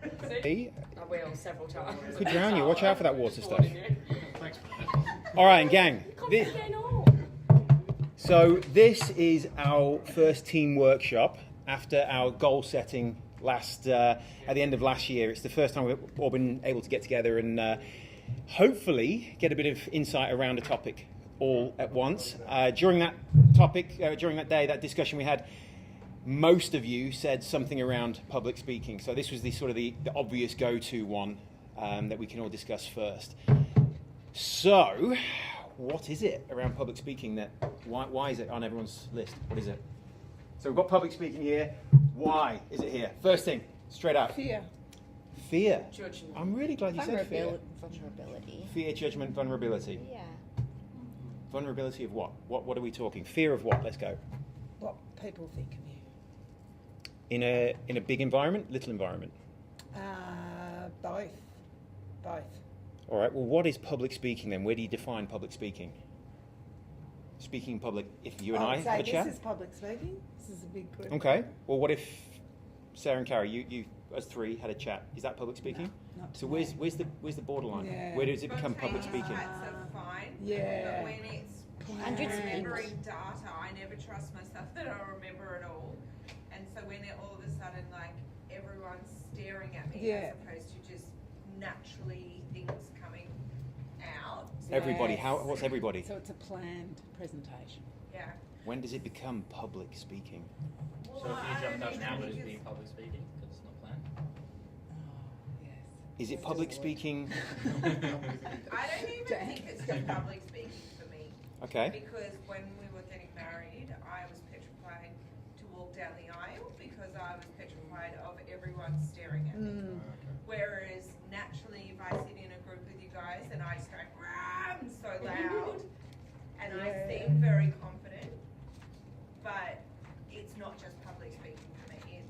I will several times. could drown you. Watch out for that water stuff. All right, gang. So this is our first team workshop after our goal setting at the end of last year. It's the first time we've all been able to get together and hopefully get a bit of insight around a topic all at once. During that day, that discussion we had, most of you said something around public speaking. So this was the obvious go-to one that we can all discuss first. So, what is it around public speaking why is it on everyone's list? What is it? So we've got public speaking here. Why is it here? First thing, straight out. Fear. Judgment. I'm really glad you said fear. Vulnerability. Fear, judgment, vulnerability. Yeah. Vulnerability of what? What are we talking? Fear of what? Let's go. What people think of you. In a big environment, little environment. Both. All right. Well, what is public speaking then? Where do you define public speaking? Speaking in public. If you and I have a chat. This is public speaking. This is a big group. Okay. Well, what if Sarah and Carrie, you as three had a chat? Is that public speaking? No, not So today. where's the borderline? Yeah. Where does it become public speaking? Chats are fine. Yeah. But when it's Hundreds of remembering things. data, I never trust myself that I remember it all. And so when it all of a sudden, like, everyone's staring at me Yeah. as opposed to just naturally things coming out. Everybody. Yes. What's everybody? So it's a planned presentation. Yeah. When does it become public speaking? Well, So if I you jumped don't up even now, would think it be it's- public speaking because it's not planned? Oh, yes. Is it public speaking? I don't even think it's just public speaking for me. Okay. Because when we were getting married, I was petrified to walk down the aisle because I was petrified of everyone staring at me. Whereas naturally, if I sit in a group with you guys and I just go, "Ram," so loud, and I seem very confident, but it's not just public speaking for me.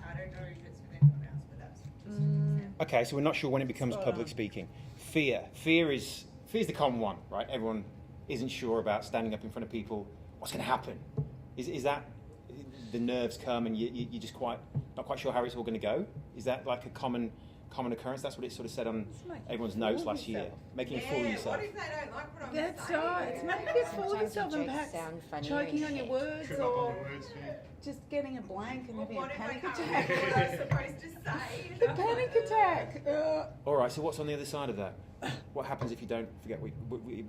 I don't know if it's for anyone else, but that's just an example. Okay, so we're not sure when it becomes Spot public on. speaking. Fear is the common one, right? Everyone isn't sure about standing up in front of people. What's going to happen? Is that the nerves come and you just not quite sure how it's all going to go? Is that like a common occurrence? That's what it sort of said on It's making everyone's a notes fool of last year. yourself. Making a fool of Yeah, yourself. what if they don't like what I'm That's saying? right. It's making you fool Sometimes yourself your and jokes perhaps sound funnier choking in on your head. words Trip up or on the words, yeah. just getting a blank and Well, having a what if I panic can't attack. remember what I'm supposed to say? The panic attack. All right, so what's on the other side of that? What happens if you don't forget?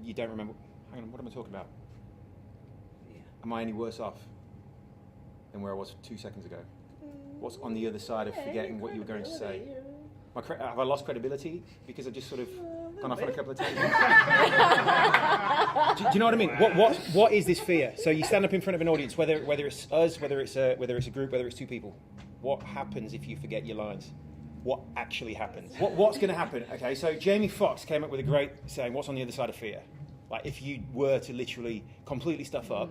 You don't remember? Hang on, what am I talking about? Yeah. Am I any worse off than where I was 2 seconds ago? What's on the other side of forgetting what you were going to say? Have I lost credibility because I've just sort of gone off on a couple of tangents? do you know what I mean? What is this fear? So you stand up in front of an audience, whether it's us, whether it's a group, whether it's two people. What happens if you forget your lines? What actually happens? What's going to happen? Okay, so Jamie Foxx came up with a great saying. What's on the other side of fear? Like if you were to literally completely stuff up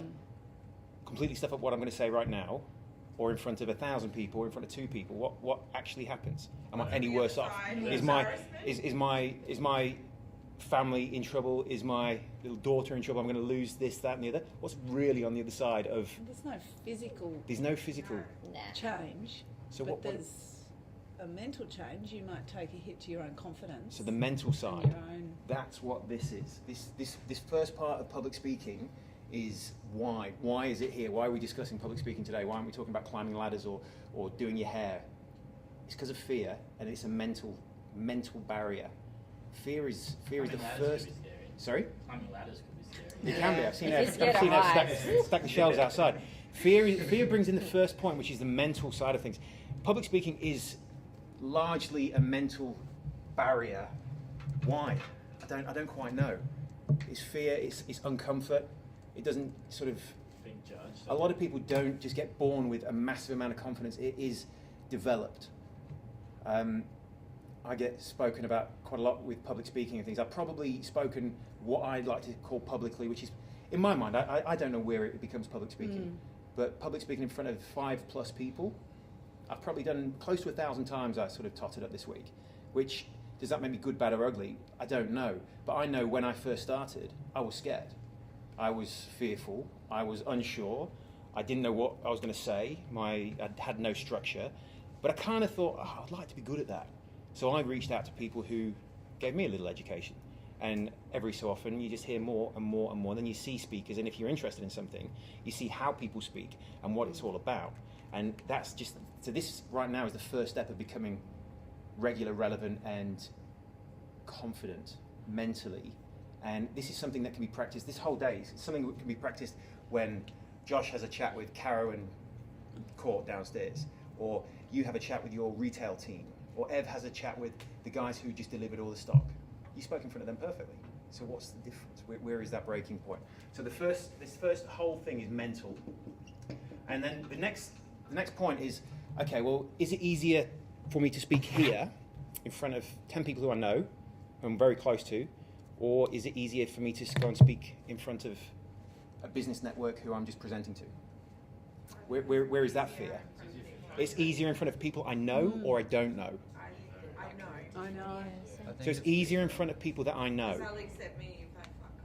what I'm going to say right now, or in front of 1,000 people, or in front of 2 people, what actually happens? Am I any The other worse off? side, Is my family in trouble? Is my little daughter in trouble? I'm going to lose this, that, and the other. What's really on the other side of? There's no physical There's no physical. Nah. change, So but what? there's a mental change. You might take a hit to your own confidence. So the mental and side. your own. That's what this is. This first part of public speaking is why. Why is it here? Why are we discussing public speaking today? Why aren't we talking about climbing ladders or doing your hair? It's because of fear, and it's a mental barrier. Fear is the Climbing ladders first. could be scary. Sorry. Climbing ladders could be scary. It can be. I've seen If her you're scared of stack the shelves outside. Fear brings in the first point, which is the mental side of things. Public speaking is largely a mental barrier. Why? I don't quite know. It's fear. It's uncomfort. It doesn't sort of. Being judged. A lot of people don't just get born with a massive amount of confidence. It is developed. I get spoken about quite a lot with public speaking and things. I've probably spoken what I'd like to call publicly, which is, in my mind, I don't know where it becomes public speaking, but public speaking in front of 5+ people, I've probably done close to 1,000 times. I sort of totted up this week, which, does that make me good, bad or ugly? I don't know. But I know when I first started, I was scared. I was fearful. I was unsure. I didn't know what I was going to say. I had no structure. But I kind of thought, I'd like to be good at that. So I reached out to people who gave me a little education. And every so often you just hear more and more and more. Then you see speakers, and if you're interested in something, you see how people speak and what it's all about. And that's just, so this right now is the first step of becoming regular, relevant, and confident mentally. And this is something that can be practiced this whole day. It's something that can be practiced when Josh has a chat with Caro and Court downstairs, or you have a chat with your retail team, or Ev has a chat with the guys who just delivered all the stock. You spoke in front of them perfectly. So what's the difference? Where is that breaking point? So this first whole thing is mental. And then the next point is, okay, well, is it easier for me to speak here in front of 10 people who I know, who I'm very close to, or is it easier for me to go and speak in front of a business network who I'm just presenting to? Where is that fear? It's easier in front of people I know or I don't know. I know. So it's easier in front of people that I know. They'll accept me if I fuck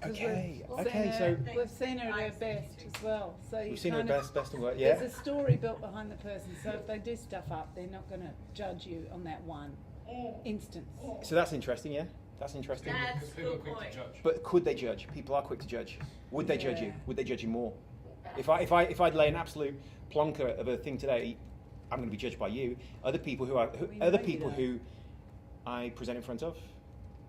up. Okay, We've okay, seen so her, we've seen her at her best as well. So you we've seen her kind of- best and work, yeah. There's a story built behind the person, so if they do stuff up, they're not going to judge you on that one instance. So that's interesting, yeah? That's interesting. That's People are good quick point. to judge. But could they judge? People are quick to judge. Would they judge you? Yeah. Would they judge you more? If I'd lay an absolute plonker of a thing today, I'm going to be judged by you. Other people We know you don't. who I present in front of,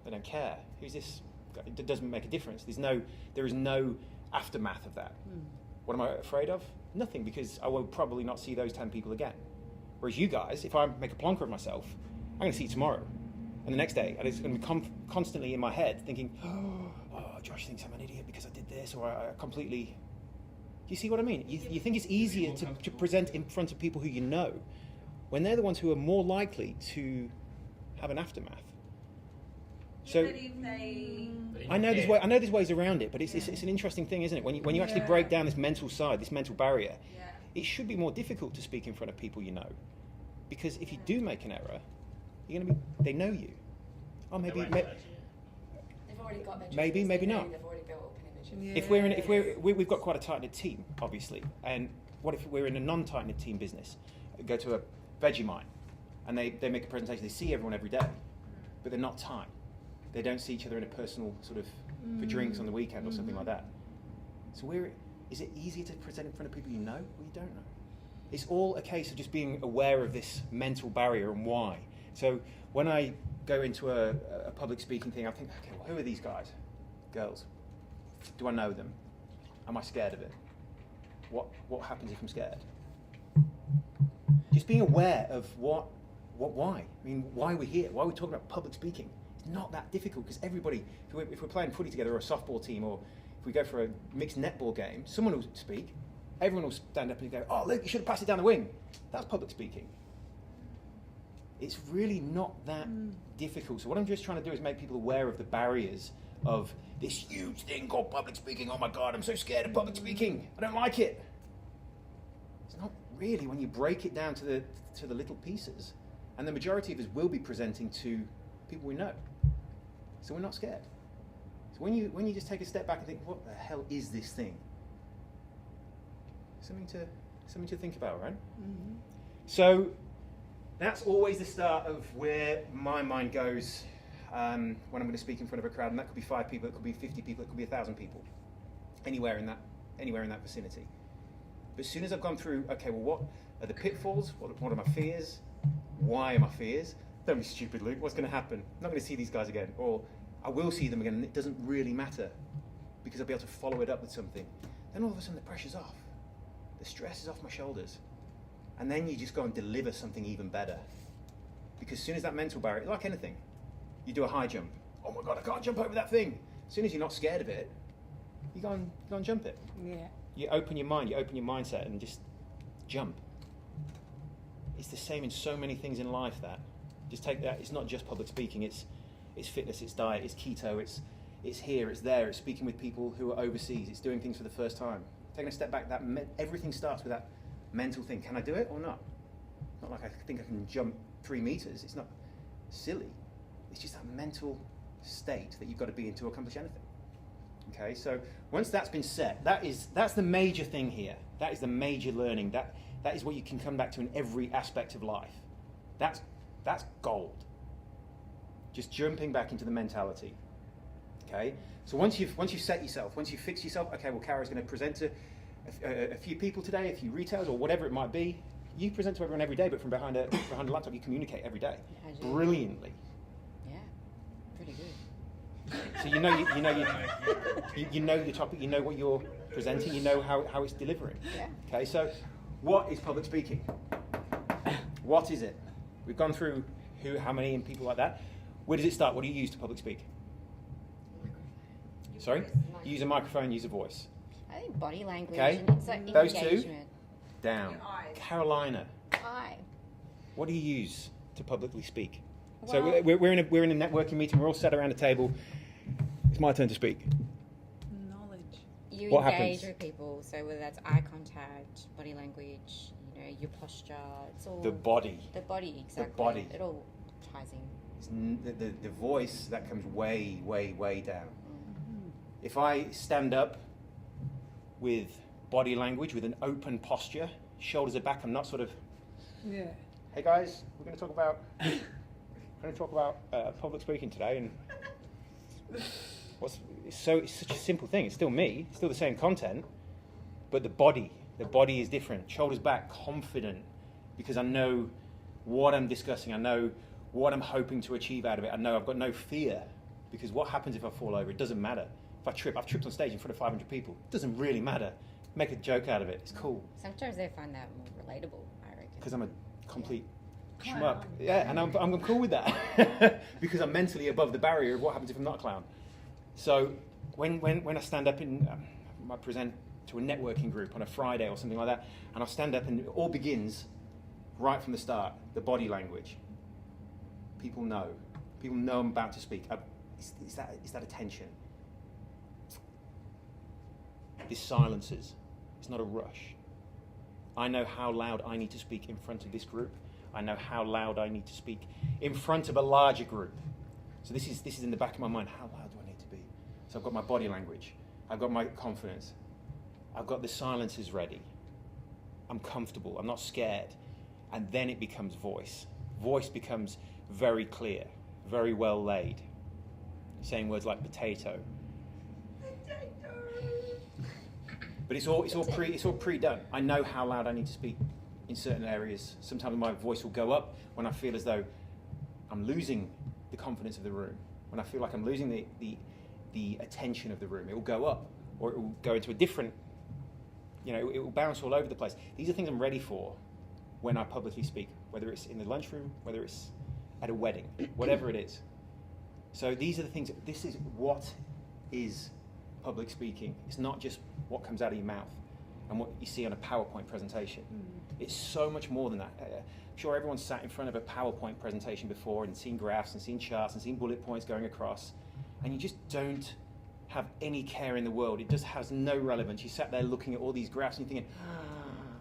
they don't care. Who's this? It doesn't make a difference. There is no aftermath of that. What am I afraid of? Nothing, because I will probably not see those 10 people again. Whereas you guys, if I make a plonker of myself, I'm going to see you tomorrow and the next day, and it's going to be constantly in my head thinking, oh, Josh thinks I'm an idiot because I did this, or I completely... Do you see what I mean? You think it's easier to present in front of people who you know, when they're the ones who are more likely to have an aftermath. So But if they... I know there's ways around it, but it's an interesting thing, isn't it? When you actually break down this mental side, this mental barrier, Yeah. it should be more difficult to speak in front of people you know, because if you do make an error, they know you. Oh, maybe They've already got their Maybe, choices, maybe they know not. They've already built up an image. if we've got quite a tight knit team, obviously, and what if we're in a non-tight knit team business? Go to a Vegemite, and they make a presentation. They see everyone every day, but they're not tight. They don't see each other in a personal sort of for drinks on the weekend or something like that. So is it easier to present in front of people you know or you don't know? It's all a case of just being aware of this mental barrier and why. So when I go into a public speaking thing, I think, okay, well, who are these guys, girls? Do I know them? Am I scared of it? What happens if I'm scared? Just being aware of why. I mean, why are we here? Why are we talking about public speaking? It's not that difficult, because everybody, if we're playing footy together or a softball team, or if we go for a mixed netball game, someone will speak, everyone will stand up and go, oh, look, you should have passed it down the wing. That's public speaking. It's really not that difficult. So what I'm just trying to do is make people aware of the barriers of this huge thing called public speaking. Oh my God, I'm so scared of public speaking. I don't like it. It's not really when you break it down to the little pieces. And the majority of us will be presenting to people we know. So we're not scared. So when you just take a step back and think, what the hell is this thing? Something to think about, right? Mm-hmm. So that's always the start of where my mind goes when I'm going to speak in front of a crowd, and that could be 5 people, it could be 50 people, it could be 1,000 people, anywhere in that vicinity. But as soon as I've gone through, okay, well, what are the pitfalls? What are my fears? Why are my fears? Don't be stupid, Luke. What's going to happen? I'm not going to see these guys again, or I will see them again, and it doesn't really matter because I'll be able to follow it up with something. Then all of a sudden the pressure's off, the stress is off my shoulders, and then you just go and deliver something even better. Because as soon as that mental barrier, like anything, you do a high jump. Oh my God, I can't jump over that thing. As soon as you're not scared of it, you go and jump it. Yeah. You open your mind, you open your mindset, and just jump. It's the same in so many things in life. That just take that. It's not just public speaking. It's fitness. It's diet. It's keto. It's here. It's there. It's speaking with people who are overseas. It's doing things for the first time. Taking a step back. Everything starts with that mental thing. Can I do it or not? Not like I think I can jump 3 meters. It's not silly. It's just that mental state that you've got to be in to accomplish anything. Okay, so once that's been set, that's the major thing here. That is the major learning. That is what you can come back to in every aspect of life. That's That's gold. Just jumping back into the mentality. Okay? So once you've set yourself, once you fix yourself, okay, well, Kara's going to present to a few people today, a few retailers, or whatever it might be. You present to everyone every day, but from behind a laptop, you communicate every day brilliantly. Yeah, pretty good. So you know your topic, you know what you're presenting, you know how it's delivering. Yeah. Okay, so what is public speaking? What is it? We've gone through who, how many, and people like that. Where does it start? What do you use to public speak? Sorry? You use a microphone, use a voice. I think body language. Okay. And it's like Those two. engagement. Down. Your eyes. Carolina, Hi. what do you use to publicly speak? Well- So we're in a networking meeting, we're all sat around a table. It's my turn to speak. Knowledge. You What engage happens? with people, so whether that's eye contact, body language, your posture, it's all The body. The body, exactly. body. It all ties in. It's the voice that comes way, way, way down. If I stand up with body language, with an open posture, shoulders are back, I'm not sort of, Yeah. hey guys, we're going to talk about public speaking today, and it's such a simple thing. It's still me, still the same content, but the body is different. Shoulders back, confident, because I know what I'm discussing. I know what I'm hoping to achieve out of it. I know I've got no fear, because what happens if I fall over? It doesn't matter. If I've tripped on stage in front of 500 people. It doesn't really matter. Make a joke out of it. It's cool, Sometimes they find that more relatable, I reckon. because I'm a complete Clown. schmuck. Yeah, and I'm cool with that because I'm mentally above the barrier of what happens if I'm not a clown. So when I stand up in, I present to a networking group on a Friday or something like that, and I'll stand up and it all begins right from the start, the body language. People know I'm about to speak. Is that attention? This silences. It's not a rush. I know how loud I need to speak in front of this group. I know how loud I need to speak in front of a larger group. So this is in the back of my mind. How loud do I need to be? So I've got my body language. I've got my confidence. I've got the silences ready. I'm comfortable. I'm not scared. And then it becomes voice. Voice becomes very clear, very well laid. Saying words like potato. But it's all pre-done. I know how loud I need to speak in certain areas. Sometimes my voice will go up when I feel as though I'm losing the confidence of the room. When I feel like I'm losing the attention of the room, it will go up, or it will go into a different. It will bounce all over the place. These are things I'm ready for when I publicly speak, whether it's in the lunchroom, whether it's at a wedding, whatever it is. So these are the things. This is what is public speaking. It's not just what comes out of your mouth and what you see on a PowerPoint presentation. It's so much more than that. I'm sure everyone's sat in front of a PowerPoint presentation before and seen graphs and seen charts and seen bullet points going across, and you just don't have any care in the world. It just has no relevance. You sat there looking at all these graphs and you're thinking,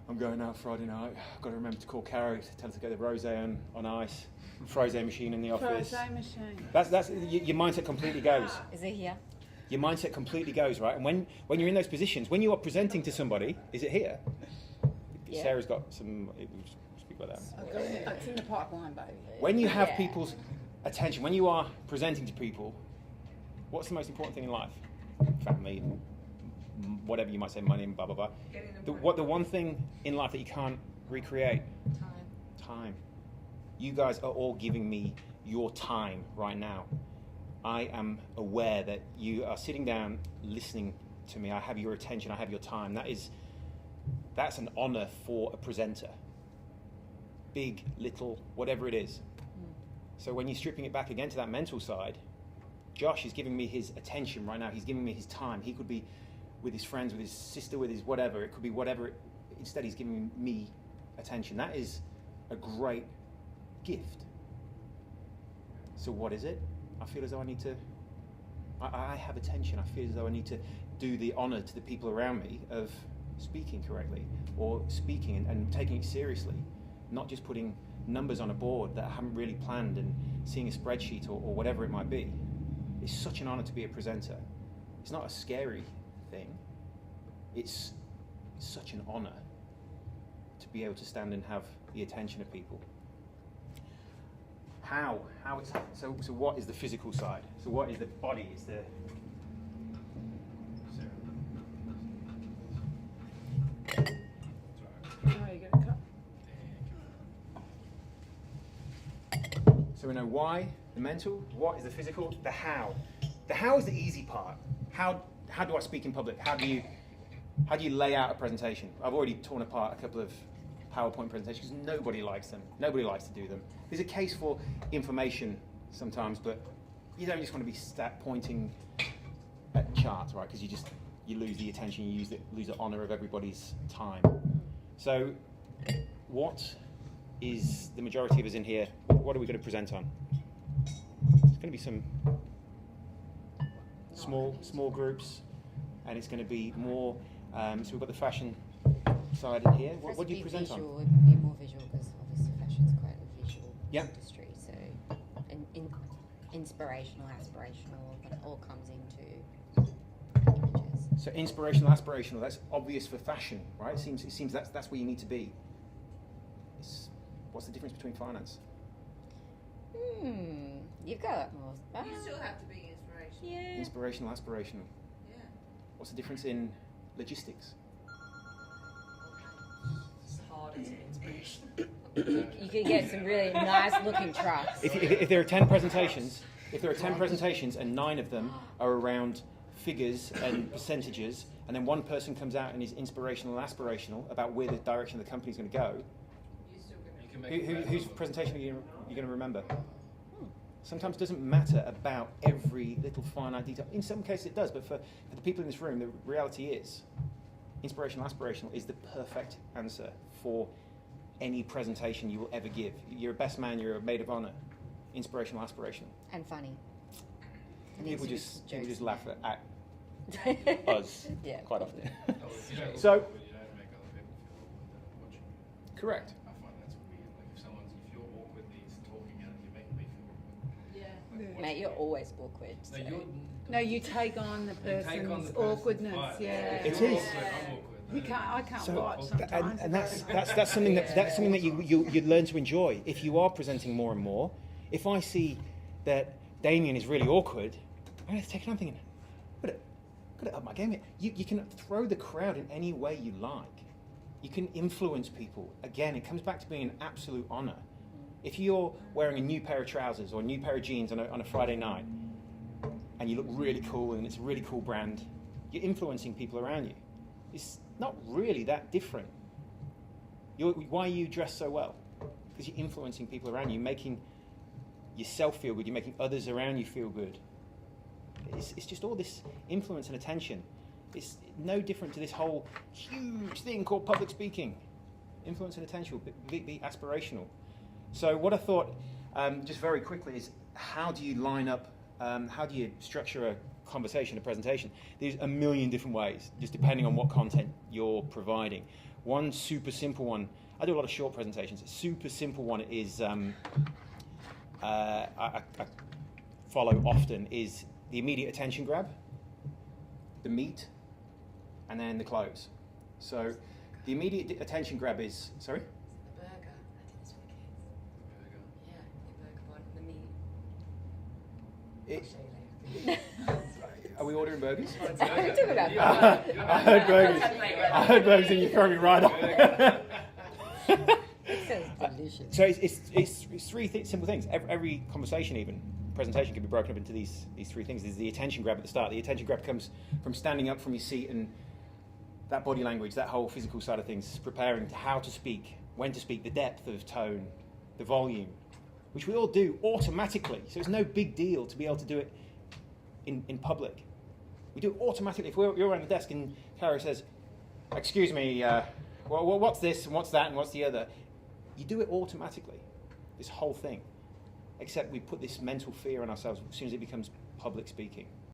I'm going out Friday night. I've got to remember to call Caro to tell her to get the rosé on ice. Frosé machine in the office. Frosé machine. That's your mindset completely goes. Is it here? Your mindset completely goes, right? And when you're in those positions, when you are presenting to somebody, is it here? Yeah. Sarah's got some. We'll speak about that. I've got it. It's in the pipeline, baby. When you have Yeah. people's attention, when you are presenting to people, what's the most important thing in life? Family, whatever you might say, money, and blah blah blah. Getting them The one thing in life that you can't recreate, time. You guys are all giving me your time right now. I am aware that you are sitting down listening to me. I have your attention. I have your time. That's an honor for a presenter. Big, little, whatever it is. So when you're stripping it back again to that mental side, Josh is giving me his attention right now. He's giving me his time. He could be with his friends, with his sister, with his whatever. It could be whatever. Instead, he's giving me attention. That is a great gift. So what is it? I feel as though I need to, I have attention. I feel as though I need to do the honor to the people around me of speaking correctly, or speaking and taking it seriously, not just putting numbers on a board that I haven't really planned and seeing a spreadsheet or whatever it might be. It's such an honor to be a presenter. It's not a scary thing. It's such an honor to be able to stand and have the attention of people. how it's so what is the physical side? So what is the body? Is the Oh, you get a cup. So we know why, the mental, what is the physical, the how. The how is the easy part. How do I speak in public? How do you lay out a presentation? I've already torn apart a couple of PowerPoint presentations because nobody likes them. Nobody likes to do them. There's a case for information sometimes, but you don't just want to be pointing at charts, right? Because you lose the attention, you lose the honour of everybody's time. So what is the majority of us in here, what are we going to present on? It's going to be some small groups, and it's going to be more, so we've got the fashion side in here. What do you present on? It would be more visual because obviously fashion's quite a visual industry. So inspirational, aspirational, but it all comes into images. So inspirational, aspirational, that's obvious for fashion, right? It seems that's where you need to be. What's the difference between finance? You've got more. You still have to be inspirational. Yeah. Inspirational, aspirational. Yeah. What's the difference in logistics? It's hard as an inspiration. You could get some really nice looking trucks. If there are 10 presentations, and 9 of them are around figures and percentages, and then one person comes out and is inspirational and aspirational about where the direction of the company is going to go, You still gonna whose presentation are you going to remember? Sometimes it doesn't matter about every little finite detail. In some cases it does, but for the people in this room, the reality is inspirational, aspirational is the perfect answer for any presentation you will ever give. You're a best man, you're a maid of honor. Inspirational, aspirational. And funny. And People it's just laugh at jokes. us Yeah. quite often. If you don't look So- awkward, you don't make other people feel awkward that are watching you. Correct. I find that's weird. Like if you're awkward, he's talking and you're making me feel awkward. Yeah. Like, Mate, you're always awkward. No, so- No, you take on the you take on person's the person's awkwardness. vibe. Yeah. If It you're is. awkward, I'm awkward. I can't So, watch sometimes. and that's something that you learn to enjoy if you are presenting more and more. If I see that Damien is really awkward, I'm going to take it. I'm thinking, got to up my game. You can throw the crowd in any way you like. You can influence people. Again, it comes back to being an absolute honour. If you're wearing a new pair of trousers or a new pair of jeans on a Friday night, and you look really cool and it's a really cool brand, you're influencing people around you. It's not really that different. Why are you dressed so well? Because you're influencing people around you, making yourself feel good, you're making others around you feel good. It's just all this influence and attention. It's no different to this whole huge thing called public speaking. Influence and attention, be aspirational. So what I thought, just very quickly, is how do you line up, how do you structure a conversation, a presentation? There's a million different ways, just depending on what content you're providing. One super simple one, I do a lot of short presentations. A super simple one is, I follow often, is the immediate attention grab, the meat, and then the close. So the immediate attention grab is, sorry? The burger. I did this with the kids. Yeah, the burger one, the meat. I'll show you later. Are we ordering burgers? Talk about I heard burgers. I heard burgers and you throw me right off. It sounds delicious. So it's three simple things. Every conversation, even presentation, can be broken up into these 3 things. There's the attention grab at the start. The attention grab comes from standing up from your seat and that body language, that whole physical side of things, preparing to how to speak, when to speak, the depth of tone, the volume, which we all do automatically. So it's no big deal to be able to do it in public. We do it automatically. If you're around the desk and Carrie says, "Excuse me, what's this and what's that and what's the other?" You do it automatically, this whole thing. Except we put this mental fear on ourselves as soon as it becomes public speaking.